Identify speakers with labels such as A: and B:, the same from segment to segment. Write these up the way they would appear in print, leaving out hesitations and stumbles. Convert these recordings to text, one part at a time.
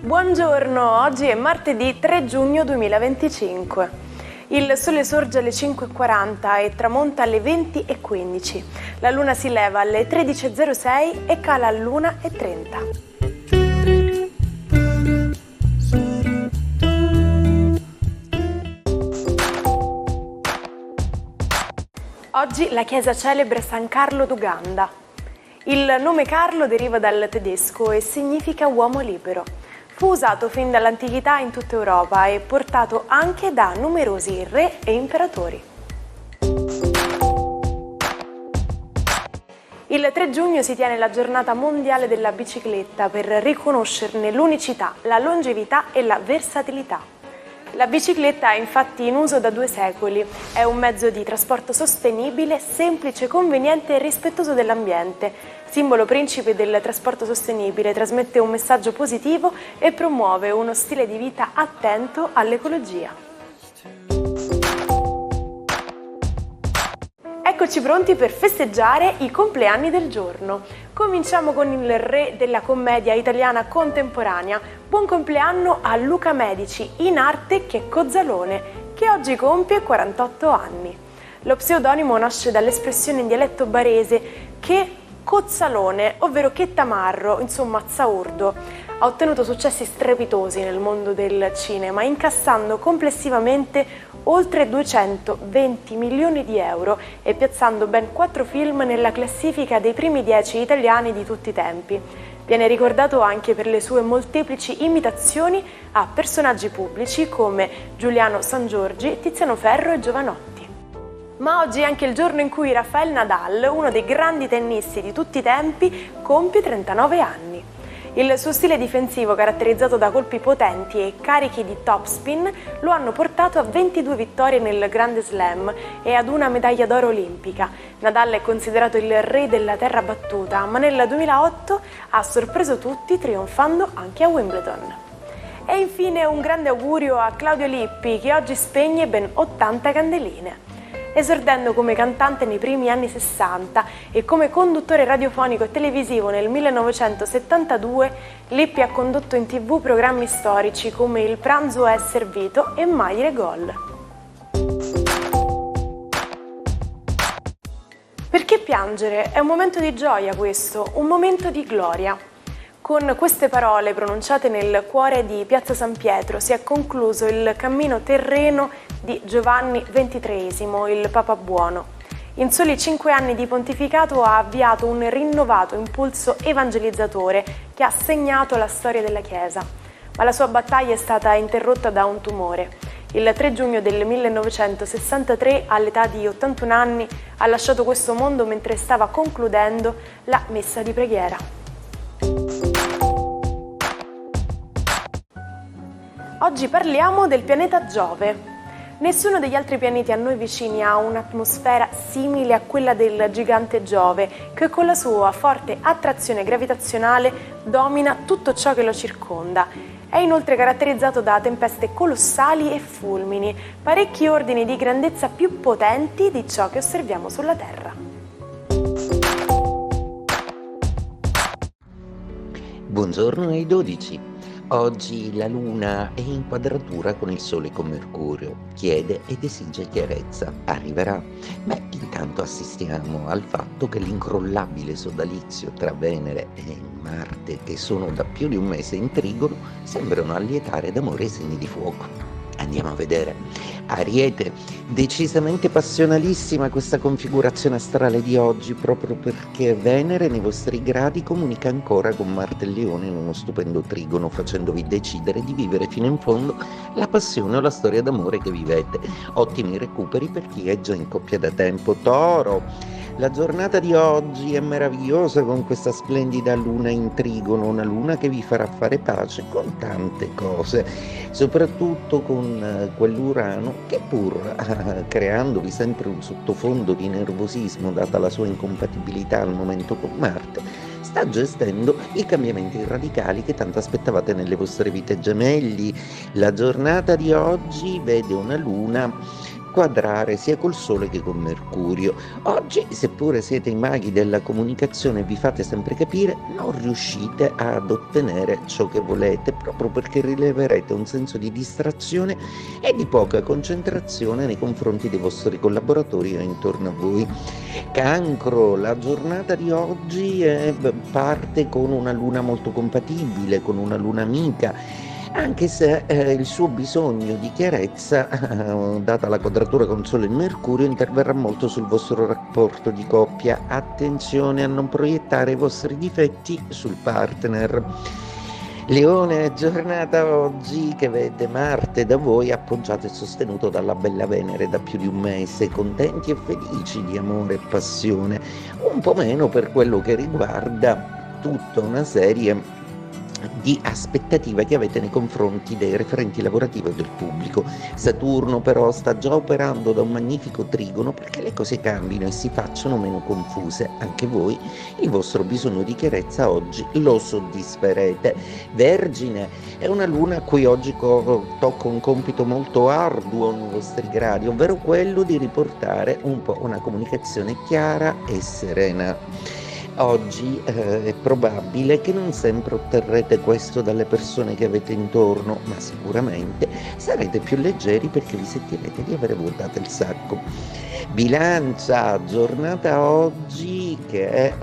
A: Buongiorno, oggi è martedì 3 giugno 2025. Il sole sorge alle 5:40 e tramonta alle 20:15. La luna si leva alle 13:06 e cala all'1:30. Oggi la chiesa celebra San Carlo d'Uganda. Il nome Carlo deriva dal tedesco e significa uomo libero. Fu usato fin dall'antichità in tutta Europa e portato anche da numerosi re e imperatori. Il 3 giugno si tiene la giornata mondiale della bicicletta per riconoscerne l'unicità, la longevità e la versatilità. La bicicletta è infatti in uso da 2 secoli, è un mezzo di trasporto sostenibile, semplice, conveniente e rispettoso dell'ambiente. Simbolo principe del trasporto sostenibile, trasmette un messaggio positivo e promuove uno stile di vita attento all'ecologia. Eccoci pronti per festeggiare i compleanni del giorno. Cominciamo con il re della commedia italiana contemporanea. Buon compleanno a Luca Medici, in arte Checco Zalone, che oggi compie 48 anni. Lo pseudonimo nasce dall'espressione in dialetto barese che Cozzalone, ovvero che tamarro, insomma zaurdo. Ha ottenuto successi strepitosi nel mondo del cinema, incassando complessivamente oltre 220 milioni di euro e piazzando ben 4 film nella classifica dei primi 10 italiani di tutti i tempi. Viene ricordato anche per le sue molteplici imitazioni a personaggi pubblici come Giuliano Sangiorgi, Tiziano Ferro e Giovanotti. Ma oggi è anche il giorno in cui Rafael Nadal, uno dei grandi tennisti di tutti i tempi, compie 39 anni. Il suo stile difensivo, caratterizzato da colpi potenti e carichi di topspin, lo hanno portato a 22 vittorie nel Grande Slam e ad una medaglia d'oro olimpica. Nadal è considerato il re della terra battuta, ma nel 2008 ha sorpreso tutti trionfando anche a Wimbledon. E infine un grande augurio a Claudio Lippi, che oggi spegne ben 80 candeline. Esordendo come cantante nei primi anni 60 e come conduttore radiofonico e televisivo nel 1972, Lippi ha condotto in TV programmi storici come Il pranzo è servito e Mai Gol. Perché piangere? È un momento di gioia questo, un momento di gloria. Con queste parole pronunciate nel cuore di Piazza San Pietro si è concluso il cammino terreno di Giovanni XXIII, il Papa Buono. In soli 5 anni di pontificato ha avviato un rinnovato impulso evangelizzatore che ha segnato la storia della Chiesa. Ma la sua battaglia è stata interrotta da un tumore. Il 3 giugno del 1963, all'età di 81 anni, ha lasciato questo mondo mentre stava concludendo la messa di preghiera. Oggi parliamo del pianeta Giove. Nessuno degli altri pianeti a noi vicini ha un'atmosfera simile a quella del gigante Giove, che con la sua forte attrazione gravitazionale domina tutto ciò che lo circonda. È inoltre caratterizzato da tempeste colossali e fulmini, parecchi ordini di grandezza più potenti di ciò che osserviamo sulla Terra.
B: Buongiorno ai 12. Oggi la Luna è in quadratura con il Sole con Mercurio, chiede ed esige chiarezza. Arriverà? Beh, intanto assistiamo al fatto che l'incrollabile sodalizio tra Venere e Marte, che sono da più di un mese in trigono, sembrano allietare d'amore i segni di fuoco. Andiamo a vedere. Ariete, decisamente passionalissima questa configurazione astrale di oggi, proprio perché Venere nei vostri gradi comunica ancora con Marte e Leone in uno stupendo trigono, facendovi decidere di vivere fino in fondo la passione o la storia d'amore che vivete. Ottimi recuperi per chi è già in coppia da tempo. Toro, la giornata di oggi è meravigliosa con questa splendida luna in trigono, una luna che vi farà fare pace con tante cose, soprattutto con quell'Urano che pur creandovi sempre un sottofondo di nervosismo data la sua incompatibilità al momento con Marte, sta gestendo i cambiamenti radicali che tanto aspettavate nelle vostre vite gemelli. La giornata di oggi vede una luna quadrare sia col Sole che con Mercurio. Oggi, seppure siete i maghi della comunicazione e vi fate sempre capire, non riuscite ad ottenere ciò che volete, proprio perché rileverete un senso di distrazione e di poca concentrazione nei confronti dei vostri collaboratori o intorno a voi. Cancro, la giornata di oggi parte con una luna molto compatibile, con una luna amica, anche se il suo bisogno di chiarezza, data la quadratura con Sole e Mercurio, interverrà molto sul vostro rapporto di coppia. Attenzione a non proiettare i vostri difetti sul partner. Leone, giornata oggi che vede Marte da voi appoggiato e sostenuto dalla bella Venere da più di un mese, contenti e felici di amore e passione, un po' meno per quello che riguarda tutta una serie di aspettative che avete nei confronti dei referenti lavorativi e del pubblico. Saturno però sta già operando da un magnifico trigono perché le cose cambino e si facciano meno confuse. Anche voi il vostro bisogno di chiarezza oggi lo soddisferete. Vergine, è una luna a cui oggi tocca un compito molto arduo nei vostri gradi, ovvero quello di riportare un po' una comunicazione chiara e serena. Oggi è probabile che non sempre otterrete questo dalle persone che avete intorno, ma sicuramente sarete più leggeri perché vi sentirete di aver vuotato il sacco. Bilancia, giornata oggi che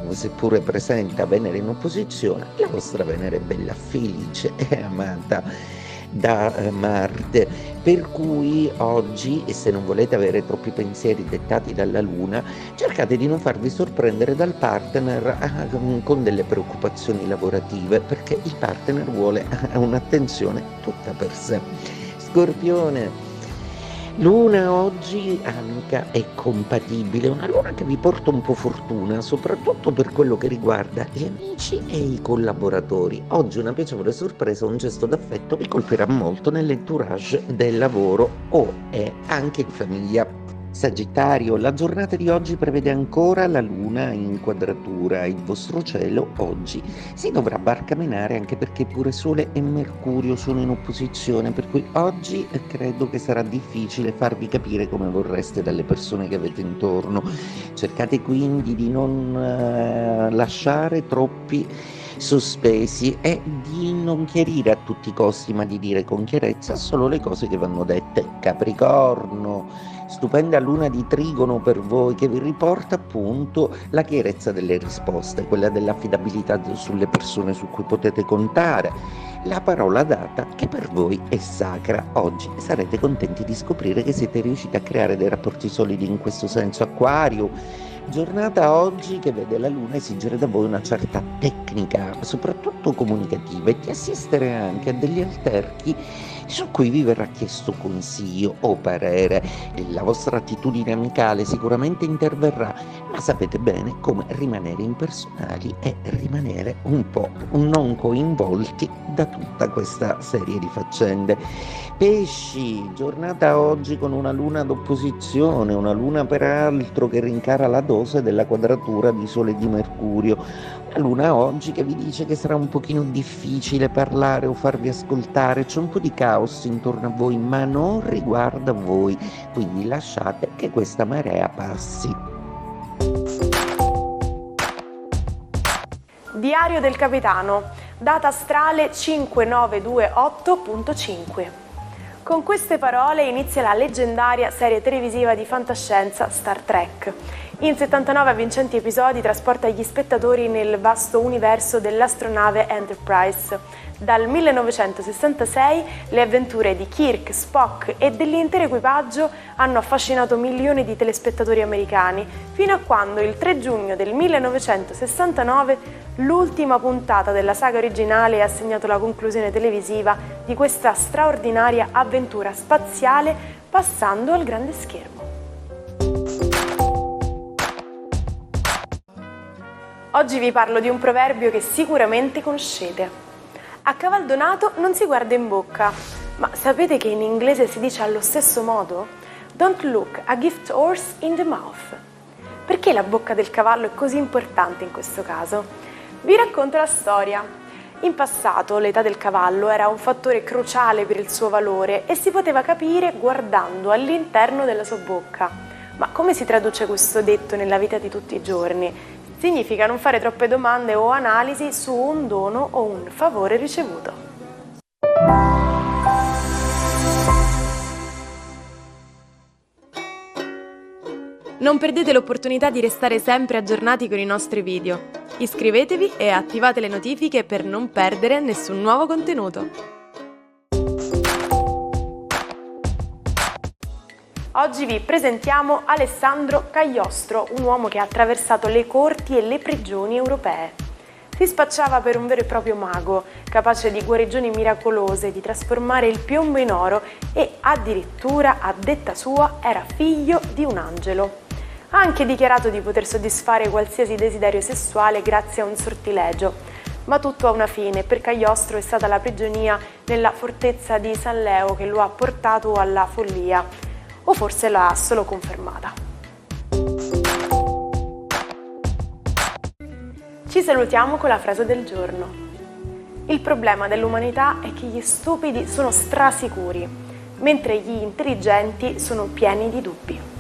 B: seppure presenta Venere in opposizione, la vostra Venere è bella felice e amata da Marte, per cui oggi, se non volete avere troppi pensieri dettati dalla Luna, cercate di non farvi sorprendere dal partner con delle preoccupazioni lavorative, perché il partner vuole un'attenzione tutta per sé. Scorpione, Luna oggi amica e compatibile, una luna che vi porta un po' fortuna, soprattutto per quello che riguarda gli amici e i collaboratori. Oggi una piacevole sorpresa, un gesto d'affetto vi colpirà molto nell'entourage del lavoro o anche in famiglia. Sagittario, la giornata di oggi prevede ancora la luna in quadratura, il vostro cielo oggi si dovrà barcamenare anche perché pure Sole e Mercurio sono in opposizione, per cui oggi credo che sarà difficile farvi capire come vorreste dalle persone che avete intorno. Cercate quindi di non lasciare troppi sospesi e di non chiarire a tutti i costi, ma di dire con chiarezza solo le cose che vanno dette. Capricorno, stupenda luna di trigono per voi che vi riporta appunto la chiarezza delle risposte, quella dell'affidabilità sulle persone su cui potete contare, la parola data che per voi è sacra. Oggi sarete contenti di scoprire che siete riusciti a creare dei rapporti solidi in questo senso. Acquario, giornata oggi che vede la luna esigere da voi una certa tecnica, soprattutto comunicativa, e di assistere anche a degli alterchi su cui vi verrà chiesto consiglio o parere. La vostra attitudine amicale sicuramente interverrà, ma sapete bene come rimanere impersonali e rimanere un po' non coinvolti da tutta questa serie di faccende. Pesci, giornata oggi con una luna d'opposizione, una luna peraltro che rincara la dose della quadratura di Sole e di Mercurio. Una luna oggi che vi dice che sarà un pochino difficile parlare o farvi ascoltare, c'è un po' di caos intorno a voi, ma non riguarda voi, quindi lasciate che questa marea passi.
A: Diario del Capitano, data astrale 5928.5. Con queste parole inizia la leggendaria serie televisiva di fantascienza Star Trek. In 79 avvincenti episodi trasporta gli spettatori nel vasto universo dell'astronave Enterprise. Dal 1966 le avventure di Kirk, Spock e dell'intero equipaggio hanno affascinato milioni di telespettatori americani, fino a quando il 3 giugno del 1969 l'ultima puntata della saga originale ha segnato la conclusione televisiva di questa straordinaria avventura spaziale, passando al grande schermo. Oggi vi parlo di un proverbio che sicuramente conoscete. A caval donato non si guarda in bocca, ma sapete che in inglese si dice allo stesso modo? Don't look a gift horse in the mouth. Perché la bocca del cavallo è così importante in questo caso? Vi racconto la storia. In passato l'età del cavallo era un fattore cruciale per il suo valore e si poteva capire guardando all'interno della sua bocca. Ma come si traduce questo detto nella vita di tutti i giorni? Significa non fare troppe domande o analisi su un dono o un favore ricevuto. Non perdete l'opportunità di restare sempre aggiornati con i nostri video. Iscrivetevi e attivate le notifiche per non perdere nessun nuovo contenuto. Oggi vi presentiamo Alessandro Cagliostro, un uomo che ha attraversato le corti e le prigioni europee. Si spacciava per un vero e proprio mago, capace di guarigioni miracolose, di trasformare il piombo in oro e addirittura, a detta sua, era figlio di un angelo. Ha anche dichiarato di poter soddisfare qualsiasi desiderio sessuale grazie a un sortilegio, ma tutto ha una fine. Per Cagliostro è stata la prigionia nella fortezza di San Leo che lo ha portato alla follia, o forse l'ha solo confermata. Ci salutiamo con la frase del giorno. Il problema dell'umanità è che gli stupidi sono strasicuri, mentre gli intelligenti sono pieni di dubbi.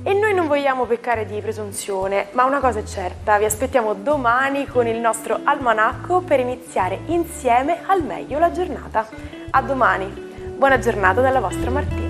A: E noi non vogliamo peccare di presunzione, ma una cosa è certa, vi aspettiamo domani con il nostro almanacco per iniziare insieme al meglio la giornata. A domani, buona giornata dalla vostra Martina.